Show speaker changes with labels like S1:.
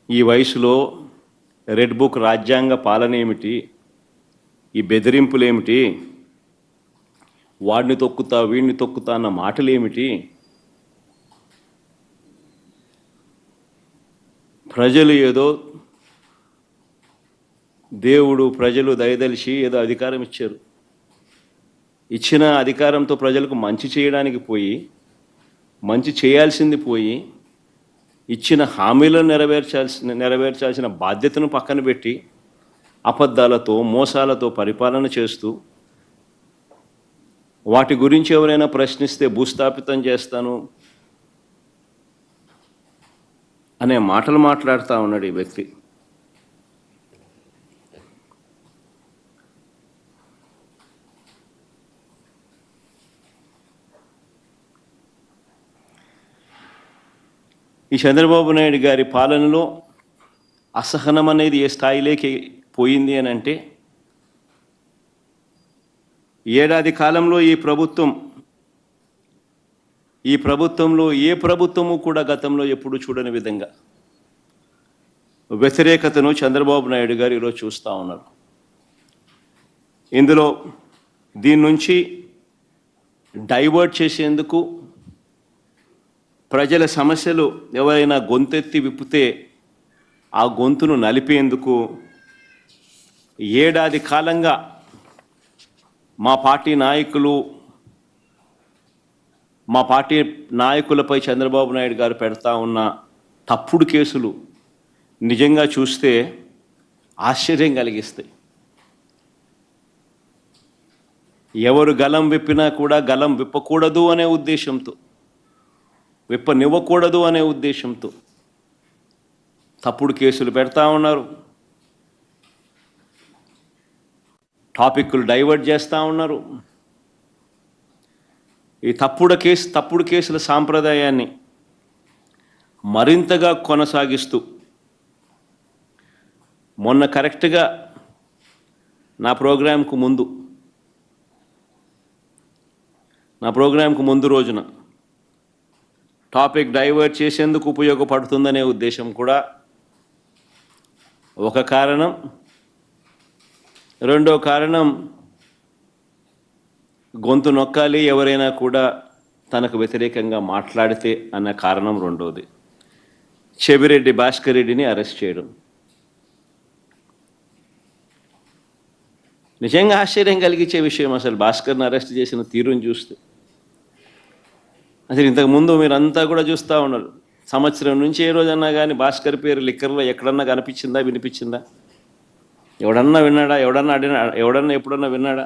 S1: ఈ వయసులో red book రాజ్యాంగ పాలన ఏమిటి, ఈ బెదిరింపులు ఏమిటి, వాడిని తొక్కుతా వీడిని తొక్కుతా అన్న మాటలు ఏమిటి? ప్రజలు ఏదో దేవుడు ప్రజలు దయదలిచి ఏదో అధికారం ఇచ్చారు. ఇచ్చిన అధికారంతో ప్రజలకు మంచి చేయడానికి పోయి, మంచి చేయాల్సింది పోయి, ఇచ్చిన హామీలను నెరవేర్చాల్సిన బాధ్యతను పక్కన పెట్టి అబద్ధాలతో మోసాలతో పరిపాలన చేస్తూ, వాటి గురించి ఎవరైనా ప్రశ్నిస్తే భూస్థాపితం చేస్తాను అనే మాటలు మాట్లాడుతూ ఉన్నాడు ఈ వ్యక్తి. ఈ చంద్రబాబు నాయుడు గారి పాలనలో అసహనం అనేది ఏ స్థాయిలోకి పోయింది అని అంటే, ఏడాది కాలంలో ఈ ప్రభుత్వంలో ఏ ప్రభుత్వము కూడా గతంలో ఎప్పుడు చూడని విధంగా వ్యతిరేకతను చంద్రబాబు నాయుడు గారు ఈరోజు చూస్తూ ఉన్నారు. ఇందులో దీని నుంచి డైవర్ట్ చేసేందుకు, ప్రజల సమస్యలు ఎవరైనా గొంతెత్తి విప్పితే ఆ గొంతును నలిపేందుకు ఏడాది కాలంగా మా పార్టీ నాయకులపై చంద్రబాబు నాయుడు గారు పెడతా ఉన్న తప్పుడు కేసులు నిజంగా చూస్తే ఆశ్చర్యం కలిగిస్తాయి. ఎవరు గలం విప్పినా కూడా గలం విప్పకూడదు అనే ఉద్దేశంతో, విప్పనివ్వకూడదు అనే ఉద్దేశంతో తప్పుడు కేసులు పెడతా ఉన్నారు, టాపిక్లు డైవర్ట్ చేస్తూ ఉన్నారు. ఈ తప్పుడు కేసుల సాంప్రదాయాన్ని మరింతగా కొనసాగిస్తూ, మొన్న కరెక్ట్గా నా ప్రోగ్రాంకు ముందు రోజున టాపిక్ డైవర్ట్ చేసేందుకు ఉపయోగపడుతుందనే ఉద్దేశం కూడా ఒక కారణం. రెండో కారణం, గొంతు నొక్కాలి ఎవరైనా కూడా తనకు వ్యతిరేకంగా మాట్లాడితే అన్న కారణం రెండోది. చెవిరెడ్డి భాస్కర్ రెడ్డిని అరెస్ట్ చేయడం నిజంగా ఆశ్చర్యం కలిగించే విషయం. అసలు భాస్కర్ని అరెస్ట్ చేసిన తీరుని చూస్తే, అసలు ఇంతకుముందు మీరంతా కూడా చూస్తూ ఉన్నారు, సంవత్సరం నుంచి ఏ రోజన్నా కానీ భాస్కర్ పేరు లిక్కర్లో ఎక్కడన్నా కనిపించిందా, వినిపించిందా? ఎవడన్నా విన్నాడా? ఎవడన్నా ఎప్పుడన్నా విన్నాడా?